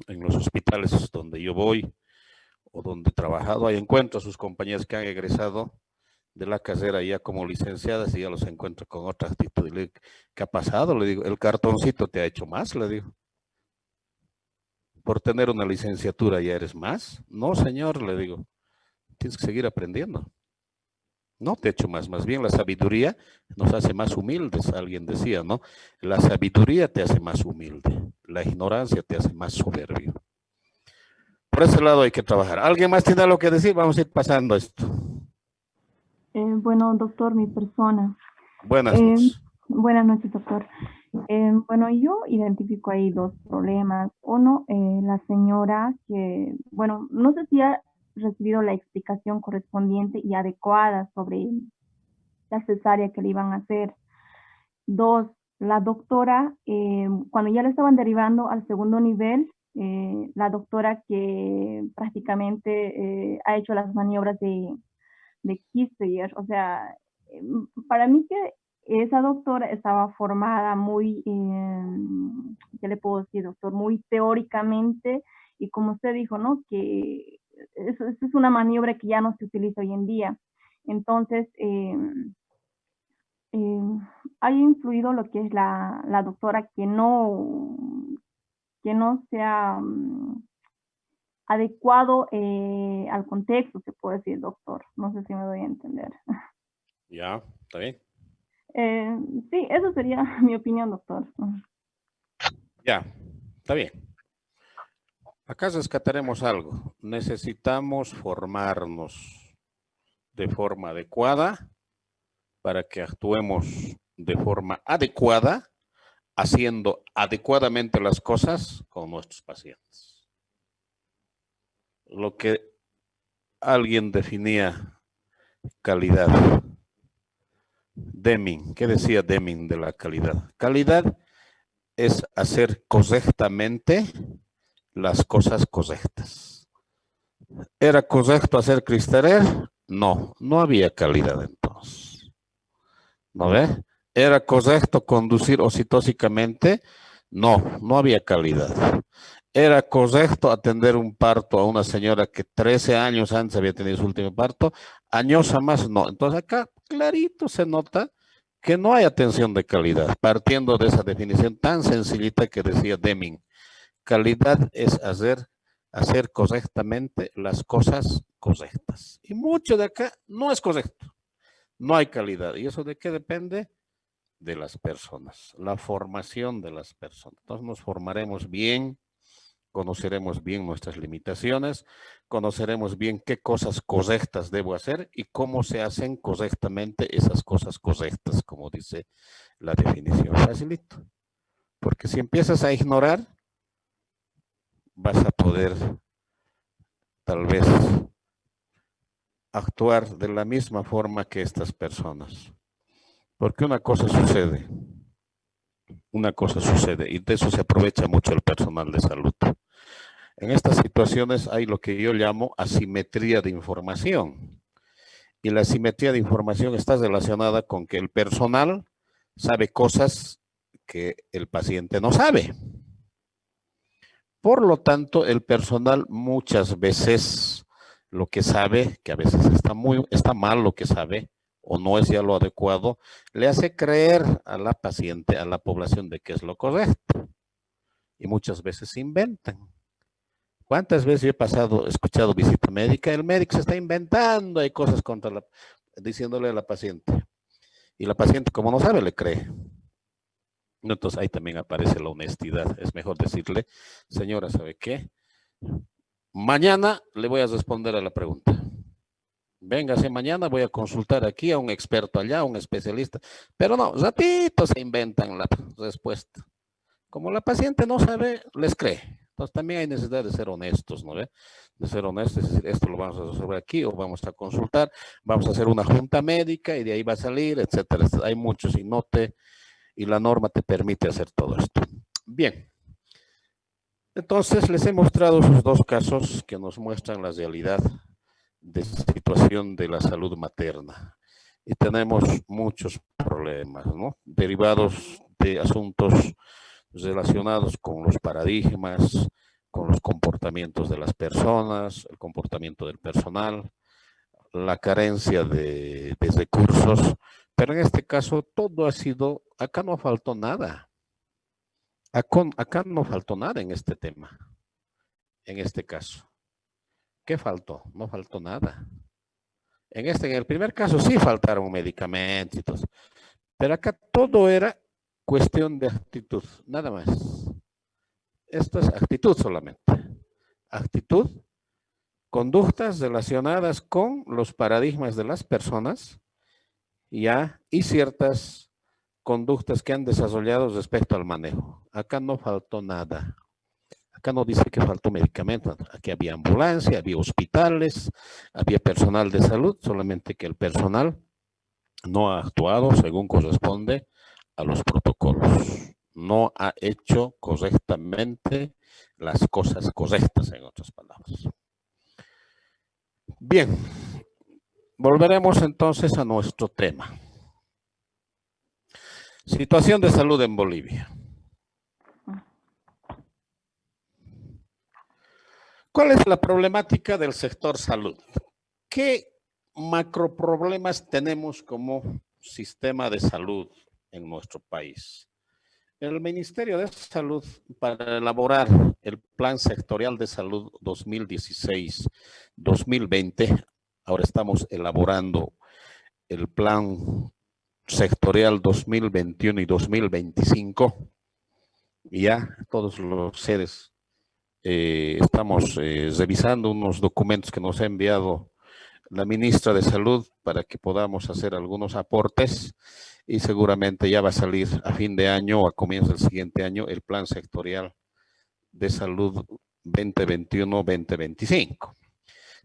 en los hospitales donde yo voy o donde he trabajado. Ahí encuentro a sus compañeras que han egresado de la carrera ya como licenciadas y ya los encuentro con otra actitud. Y le digo, ¿qué ha pasado? Le digo, el cartoncito te ha hecho más, le digo. Por tener una licenciatura ya eres más. No, señor, le digo, tienes que seguir aprendiendo. No te ha hecho más bien la sabiduría nos hace más humildes, alguien decía, ¿no? La sabiduría te hace más humilde, la ignorancia te hace más soberbio. Por ese lado hay que trabajar. ¿Alguien más tiene algo que decir? Vamos a ir pasando esto. Bueno, doctor, mi persona. Buenas noches. Buenas noches, doctor. Bueno, yo identifico ahí dos problemas. Uno, la señora que, bueno, no sé si recibido la explicación correspondiente y adecuada sobre la cesárea que le iban a hacer. 2, la doctora, cuando ya le estaban derivando al segundo nivel, la doctora que prácticamente ha hecho las maniobras de Kissinger, o sea, para mí que esa doctora estaba formada muy, ¿qué le puedo decir, doctor? Muy teóricamente, y como usted dijo, ¿no? Que eso es una maniobra que ya no se utiliza hoy en día. Entonces, ha influido lo que es la doctora que no se ha adecuado al contexto, se puede decir, doctor. No sé si me doy a entender. Ya, está bien. Sí, eso sería mi opinión, doctor. Ya, está bien. Acá rescataremos algo. Necesitamos formarnos de forma adecuada para que actuemos de forma adecuada, haciendo adecuadamente las cosas con nuestros pacientes. Lo que alguien definía calidad. Deming, ¿qué decía Deming de la calidad? Calidad es hacer correctamente las cosas correctas. ¿Era correcto hacer Cristarer? No, no había calidad entonces. ¿No ve? ¿Era correcto conducir oxitóxicamente? No, no había calidad. ¿Era correcto atender un parto a una señora que 13 años antes había tenido su último parto? Años más no. Entonces acá clarito se nota que no hay atención de calidad, partiendo de esa definición tan sencillita que decía Deming. Calidad es hacer correctamente las cosas correctas. Y mucho de acá no es correcto. No hay calidad. ¿Y eso de qué depende? De las personas, la formación de las personas. Entonces nos formaremos bien, conoceremos bien nuestras limitaciones, conoceremos bien qué cosas correctas debo hacer y cómo se hacen correctamente esas cosas correctas, como dice la definición. Facilito. Porque si empiezas a ignorar, vas a poder tal vez actuar de la misma forma que estas personas. Porque una cosa sucede y de eso se aprovecha mucho el personal de salud. En estas situaciones hay lo que yo llamo asimetría de información. Y la asimetría de información está relacionada con que el personal sabe cosas que el paciente no sabe. Por lo tanto, el personal muchas veces lo que sabe, que a veces está mal lo que sabe, o no es ya lo adecuado, le hace creer a la paciente, a la población de que es lo correcto. Y muchas veces se inventan. ¿Cuántas veces yo he escuchado visita médica? El médico se está inventando, hay cosas diciéndole a la paciente. Y la paciente, como no sabe, le cree. Entonces ahí también aparece la honestidad. Es mejor decirle, señora, ¿sabe qué? Mañana le voy a responder a la pregunta. Véngase mañana, voy a consultar aquí a un experto allá, a un especialista. Pero no, ratito se inventan la respuesta. Como la paciente no sabe, les cree. Entonces también hay necesidad de ser honestos, ¿no ve? De ser honestos, es decir, esto lo vamos a resolver aquí o vamos a consultar, vamos a hacer una junta médica y de ahí va a salir, etcétera. Hay muchos y la norma te permite hacer todo esto. Bien. Entonces les he mostrado esos dos casos que nos muestran la realidad de situación de la salud materna. Y tenemos muchos problemas, ¿no? Derivados de asuntos relacionados con los paradigmas, con los comportamientos de las personas, el comportamiento del personal, la carencia de recursos, pero en este caso todo ha sido, acá no faltó nada. Acá no faltó nada en este tema, en este caso. ¿Qué faltó? No faltó nada. En el primer caso sí faltaron medicamentos y todo, pero acá todo era cuestión de actitud, nada más. Esto es actitud solamente. Actitud, conductas relacionadas con los paradigmas de las personas, ya, y ciertas conductas que han desarrollado respecto al manejo. Acá no faltó nada. Acá no dice que faltó medicamento. Aquí había ambulancia, había hospitales, había personal de salud, solamente que el personal no ha actuado según corresponde a los protocolos. No ha hecho correctamente las cosas correctas, en otras palabras. Bien, volveremos entonces a nuestro tema. Situación de salud en Bolivia. ¿Cuál es la problemática del sector salud? ¿Qué macroproblemas tenemos como sistema de salud en nuestro país? El Ministerio de Salud, para elaborar el Plan Sectorial de Salud 2016-2020, ahora estamos elaborando el Plan Sectorial 2021 y 2025, y ya todos los seres estamos revisando unos documentos que nos ha enviado la ministra de Salud para que podamos hacer algunos aportes, y seguramente ya va a salir a fin de año o a comienzos del siguiente año el Plan Sectorial de Salud 2021-2025.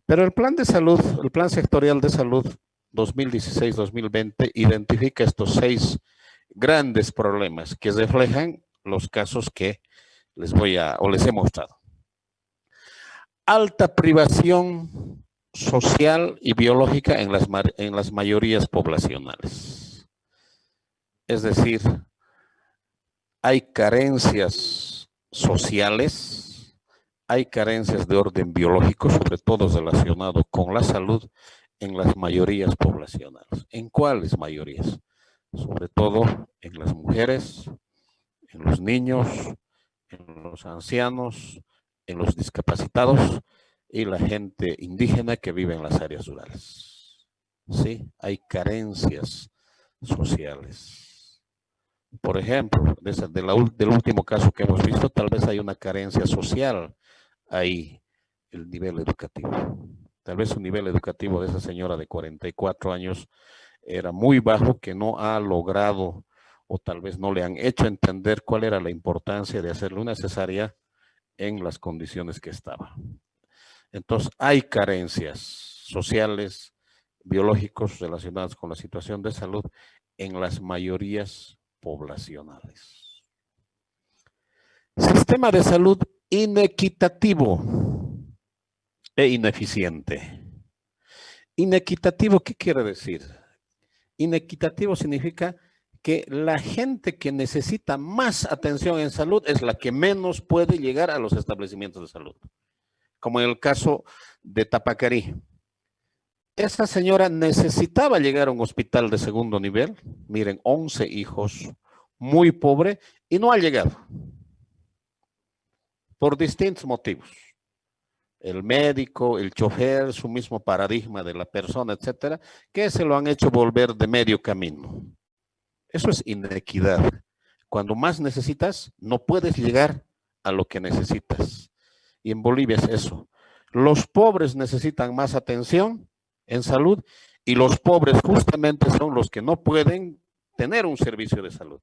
Pero el Plan de Salud, el Plan Sectorial de Salud 2016-2020 identifica estos 6 grandes problemas que reflejan los casos que les he mostrado. Alta privación social y biológica en las mayorías poblacionales. Es decir, hay carencias sociales, hay carencias de orden biológico, sobre todo relacionado con la salud en las mayorías poblacionales. ¿En cuáles mayorías? Sobre todo en las mujeres, en los niños, en los ancianos, en los discapacitados y la gente indígena que vive en las áreas rurales. Sí, hay carencias sociales. Por ejemplo, del último caso que hemos visto, tal vez hay una carencia social ahí, el nivel educativo. Tal vez un nivel educativo de esa señora de 44 años era muy bajo, que no ha logrado, o tal vez no le han hecho entender cuál era la importancia de hacerle una cesárea en las condiciones que estaba. Entonces, hay carencias sociales, biológicos relacionadas con la situación de salud en las mayorías poblacionales. Sistema de salud inequitativo e ineficiente. Inequitativo, ¿qué quiere decir? Inequitativo significa que la gente que necesita más atención en salud es la que menos puede llegar a los establecimientos de salud. Como en el caso de Tapacarí. Esa señora necesitaba llegar a un hospital de segundo nivel, miren, 11 hijos, muy pobre, y no ha llegado. Por distintos motivos. El médico, el chofer, su mismo paradigma de la persona, etcétera, que se lo han hecho volver de medio camino. Eso es inequidad. Cuando más necesitas, no puedes llegar a lo que necesitas. Y en Bolivia es eso. Los pobres necesitan más atención en salud y los pobres justamente son los que no pueden tener un servicio de salud.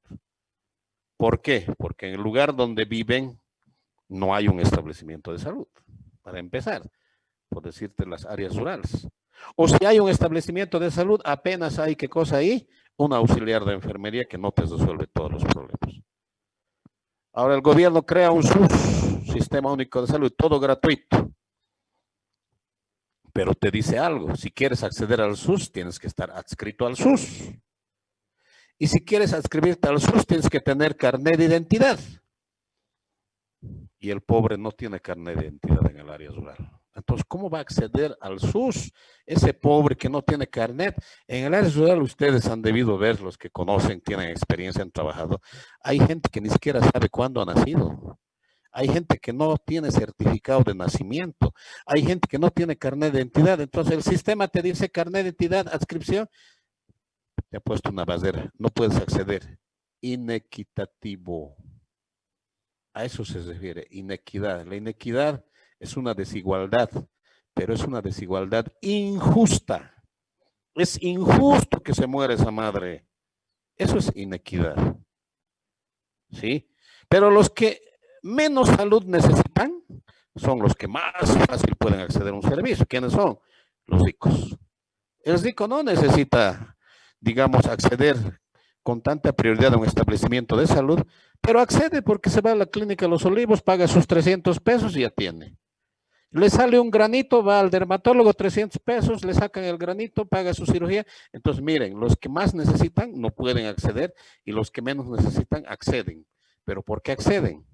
¿Por qué? Porque en el lugar donde viven no hay un establecimiento de salud, para empezar, por decirte las áreas rurales. O si hay un establecimiento de salud, apenas hay, ¿qué cosa ahí? Un auxiliar de enfermería que no te resuelve todos los problemas. Ahora el gobierno crea un SUS, Sistema Único de Salud, todo gratuito. Pero te dice algo, si quieres acceder al SUS, tienes que estar adscrito al SUS. Y si quieres adscribirte al SUS, tienes que tener carnet de identidad. Y el pobre no tiene carnet de identidad en el área rural. Entonces, ¿cómo va a acceder al SUS ese pobre que no tiene carnet? En el área rural ustedes han debido ver, los que conocen, tienen experiencia, han trabajado. Hay gente que ni siquiera sabe cuándo ha nacido. Hay gente que no tiene certificado de nacimiento. Hay gente que no tiene carnet de identidad. Entonces, el sistema te dice carnet de identidad, adscripción. Te ha puesto una barrera. No puedes acceder. Inequitativo. A eso se refiere, inequidad. La inequidad es una desigualdad, pero es una desigualdad injusta. Es injusto que se muera esa madre. Eso es inequidad. ¿Sí? Pero los que menos salud necesitan son los que más fácil pueden acceder a un servicio. ¿Quiénes son? Los ricos. El rico no necesita, digamos, acceder con tanta prioridad a un establecimiento de salud, pero accede porque se va a la clínica Los Olivos, paga sus 300 pesos y ya tiene. Le sale un granito, va al dermatólogo, 300 pesos, le sacan el granito, paga su cirugía. Entonces, miren, los que más necesitan no pueden acceder y los que menos necesitan acceden. ¿Pero por qué acceden?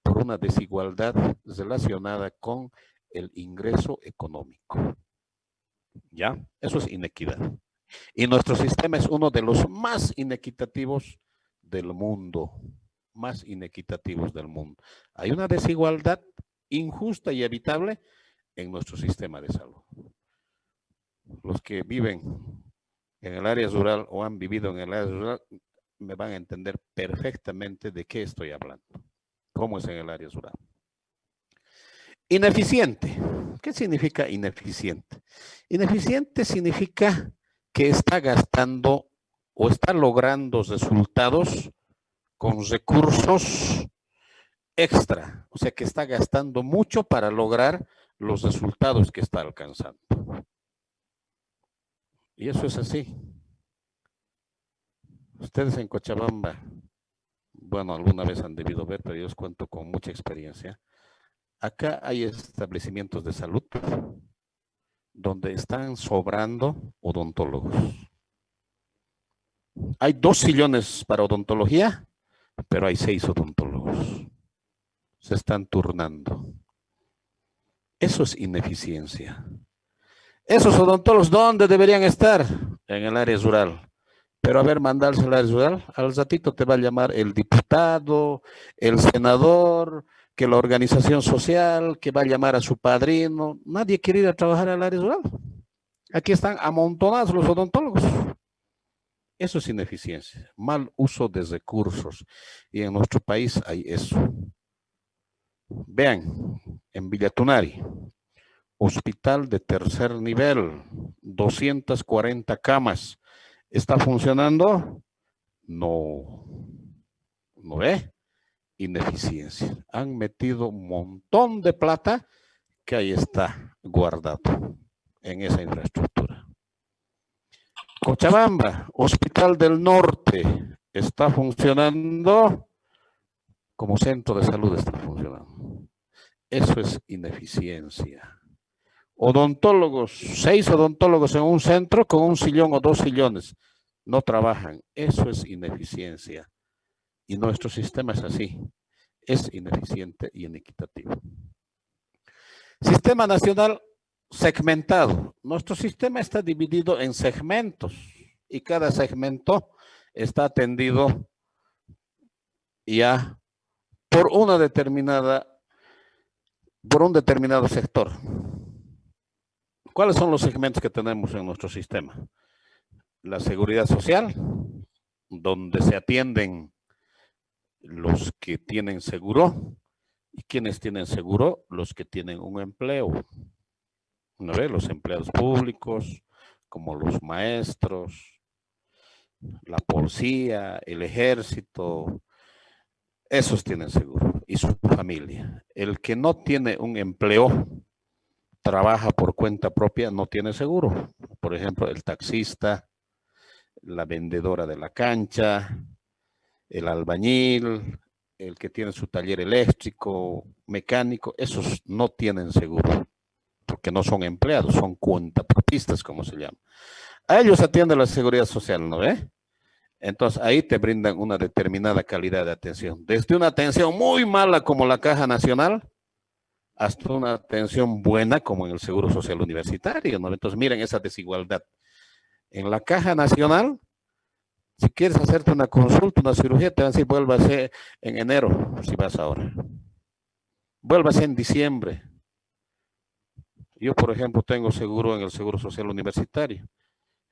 Por una desigualdad relacionada con el ingreso económico. ¿Ya? Eso es inequidad. Y nuestro sistema es uno de los más inequitativos del mundo. Más inequitativos del mundo. Hay una desigualdad injusta y evitable en nuestro sistema de salud. Los que viven en el área rural o han vivido en el área rural me van a entender perfectamente de qué estoy hablando. ¿Cómo es en el área rural? Ineficiente. ¿Qué significa ineficiente? Ineficiente significa que está gastando o está logrando resultados con recursos extra, o sea que está gastando mucho para lograr los resultados que está alcanzando. Y eso es así. Ustedes en Cochabamba, bueno, alguna vez han debido ver, pero yo les cuento con mucha experiencia. Acá hay establecimientos de salud donde están sobrando odontólogos. Hay 2 sillones para odontología, pero hay 6 odontólogos. Se están turnando. Eso es ineficiencia. Esos odontólogos, ¿dónde deberían estar? En el área rural. Pero a ver, mandarse al área rural, al ratito te va a llamar el diputado, el senador, que la organización social, que va a llamar a su padrino. Nadie quiere ir a trabajar al área rural. Aquí están amontonados los odontólogos. Eso es ineficiencia, mal uso de recursos. Y en nuestro país hay eso. Vean, en Villatunari, hospital de tercer nivel, 240 camas. ¿Está funcionando? No. ¿No ve? Ineficiencia. Han metido un montón de plata que ahí está guardado en esa infraestructura. Cochabamba, Hospital del Norte, ¿está funcionando? Como centro de salud está funcionando. Eso es ineficiencia. Odontólogos, 6 odontólogos en un centro con un sillón o 2 sillones. No trabajan. Eso es ineficiencia. Y nuestro sistema es así. Es ineficiente y inequitativo. Sistema nacional segmentado. Nuestro sistema está dividido en segmentos y cada segmento está atendido ya por un determinado sector. ¿Cuáles son los segmentos que tenemos en nuestro sistema? La seguridad social, donde se atienden los que tienen seguro. ¿Y quiénes tienen seguro? Los que tienen un empleo. ¿No ve? Los empleados públicos, como los maestros, la policía, el ejército, esos tienen seguro. Y su familia. El que no tiene un empleo, trabaja por cuenta propia, no tiene seguro. Por ejemplo, el taxista, la vendedora de la cancha, el albañil, el que tiene su taller eléctrico, mecánico, esos no tienen seguro, porque no son empleados, son cuentapropistas, como se llama. A ellos atiende la seguridad social, ¿no ve? Entonces ahí te brindan una determinada calidad de atención. Desde una atención muy mala como la Caja Nacional, hasta una atención buena como en el Seguro Social Universitario, ¿no? Entonces miren esa desigualdad. En la Caja Nacional, si quieres hacerte una consulta, una cirugía, te van a decir, vuélvase en enero, si vas ahora. Vuélvase en diciembre. Yo, por ejemplo, tengo seguro en el Seguro Social Universitario.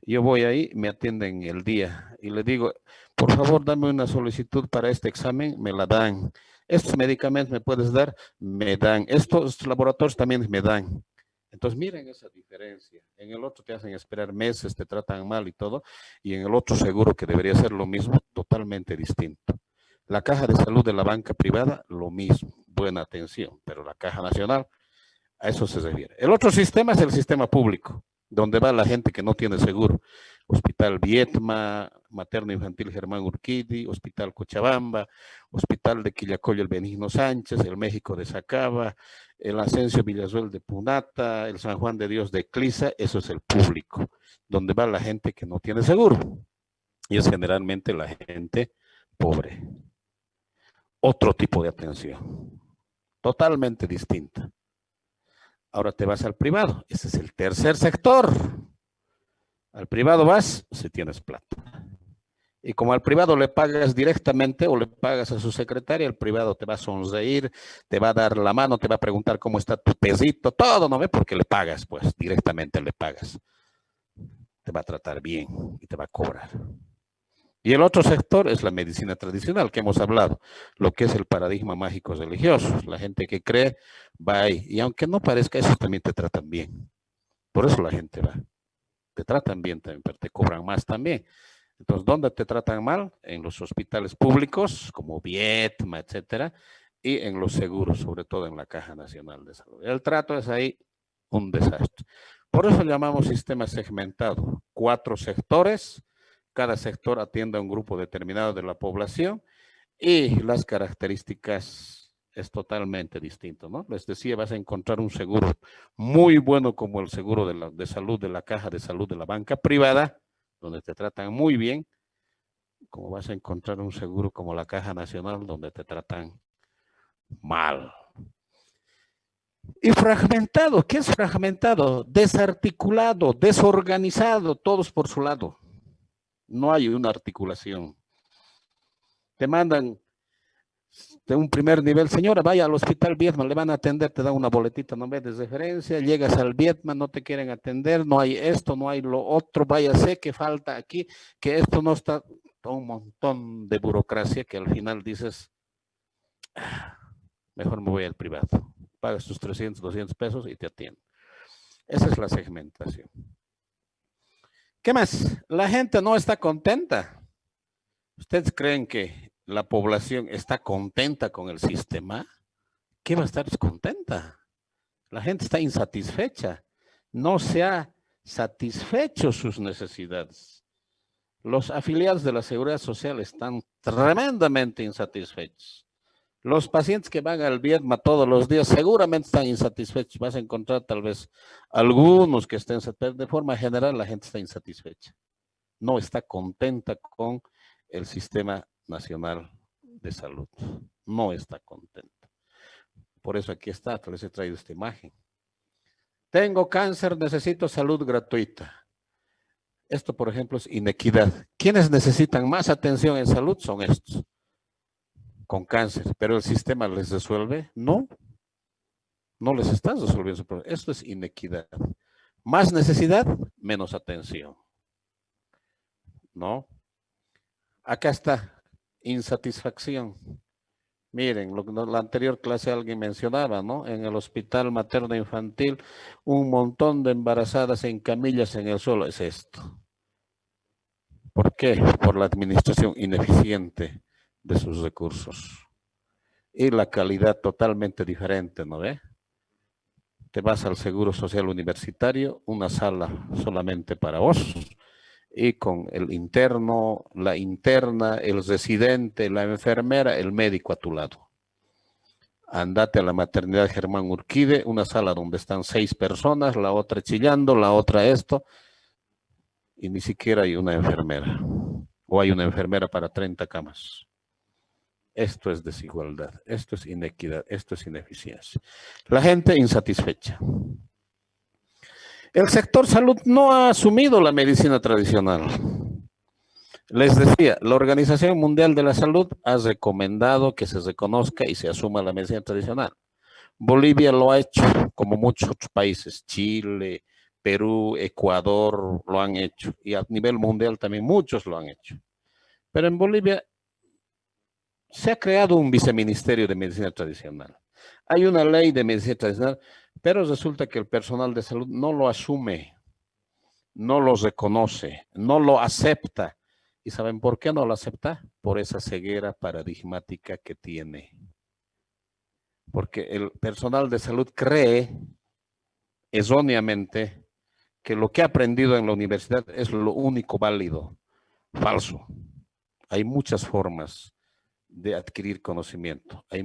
Yo voy ahí, me atienden el día y le digo, por favor, dame una solicitud para este examen, me la dan. Estos medicamentos me puedes dar, me dan. Estos laboratorios también me dan. Entonces, miren esa diferencia. En el otro te hacen esperar meses, te tratan mal y todo, y en el otro seguro que debería ser lo mismo, totalmente distinto. La caja de salud de la banca privada, lo mismo. buena atención, pero la Caja Nacional a eso se refiere. El otro sistema es el sistema público, donde va la gente que no tiene seguro. Hospital Vietma, Materno Infantil Germán Urquidi, Hospital Cochabamba, Hospital de Quillacollo el Benigno Sánchez, el México de Sacaba, el Ascencio Villazuel de Punata, el San Juan de Dios de Clisa, eso es el público, donde va la gente que no tiene seguro. Y es generalmente la gente pobre. Otro tipo de atención, totalmente distinta. Ahora te vas al privado, ese es el tercer sector. Al privado vas si tienes plata. Y como al privado le pagas directamente o le pagas a su secretaria, el privado te va a sonreír, te va a dar la mano, te va a preguntar cómo está tu pesito, todo, ¿no ve? Porque le pagas, pues, directamente le pagas. Te va a tratar bien y te va a cobrar. Y el otro sector es la medicina tradicional que hemos hablado, lo que es el paradigma mágico religioso. La gente que cree va ahí. Y aunque no parezca, eso también te tratan bien. Por eso la gente va. Te tratan bien también, pero te cobran más también. Entonces, ¿dónde te tratan mal? En los hospitales públicos, como Vietma, etcétera, y en los seguros, sobre todo en la Caja Nacional de Salud. El trato es ahí un desastre. Por eso llamamos sistema segmentado. 4 sectores, cada sector atiende a un grupo determinado de la población y las características es totalmente distinto, ¿no? Les decía, vas a encontrar un seguro muy bueno como el seguro de salud de la Caja de Salud de la banca privada, donde te tratan muy bien, como vas a encontrar un seguro como la Caja Nacional, donde te tratan mal. Y fragmentado, ¿qué es fragmentado? Desarticulado, desorganizado, todos por su lado. No hay una articulación. Te mandan de un primer nivel, señora, vaya al hospital Vietma, le van a atender, te dan una boletita, no ves de referencia, llegas al Vietma, no te quieren atender, no hay esto, no hay lo otro, váyase, que falta aquí, que esto no está, un montón de burocracia que al final dices, mejor me voy al privado, pagas tus 300, 200 pesos y te atienden. Esa es la segmentación. ¿Qué más? La gente no está contenta. ¿Ustedes creen que la población está contenta con el sistema? ¿Qué va a estar contenta? La gente está insatisfecha. No se ha satisfecho sus necesidades. Los afiliados de la Seguridad Social están tremendamente insatisfechos. Los pacientes que van al Vietma todos los días seguramente están insatisfechos. Vas a encontrar tal vez algunos que estén satisfechos, pero de forma general la gente está insatisfecha. No está contenta con el Sistema Nacional de Salud. No está contenta. Por eso aquí está, les he traído esta imagen. Tengo cáncer, necesito salud gratuita. Esto, por ejemplo, es inequidad. ¿Quiénes necesitan más atención en salud? Son estos, con cáncer. ¿Pero el sistema les resuelve? No. No les está resolviendo su problema. Esto es inequidad. Más necesidad, menos atención. ¿No? Acá está, insatisfacción. Miren, la anterior clase alguien mencionaba, ¿no? En el hospital materno infantil, un montón de embarazadas en camillas en el suelo. Es esto. ¿Por qué? Por la administración ineficiente de sus recursos. Y la calidad totalmente diferente, ¿no ve? Te vas al Seguro Social Universitario, una sala solamente para vos, y con el interno, la interna, el residente, la enfermera, el médico a tu lado. Andate a la maternidad Germán Urquide, una sala donde están 6 personas, la otra chillando, la otra esto, y ni siquiera hay una enfermera, o hay una enfermera para 30 camas. Esto es desigualdad, esto es inequidad, esto es ineficiencia. La gente insatisfecha. El sector salud no ha asumido la medicina tradicional. Les decía, la Organización Mundial de la Salud ha recomendado que se reconozca y se asuma la medicina tradicional. Bolivia lo ha hecho, como muchos otros países, Chile, Perú, Ecuador lo han hecho. Y a nivel mundial también muchos lo han hecho. Pero en Bolivia se ha creado un viceministerio de medicina tradicional. Hay una ley de medicina tradicional, pero resulta que el personal de salud no lo asume, no lo reconoce, no lo acepta. ¿Y saben por qué no lo acepta? Por esa ceguera paradigmática que tiene. porque el personal de salud cree erróneamente que lo que ha aprendido en la universidad es lo único válido. Falso. Hay muchas formas de adquirir conocimiento. Hay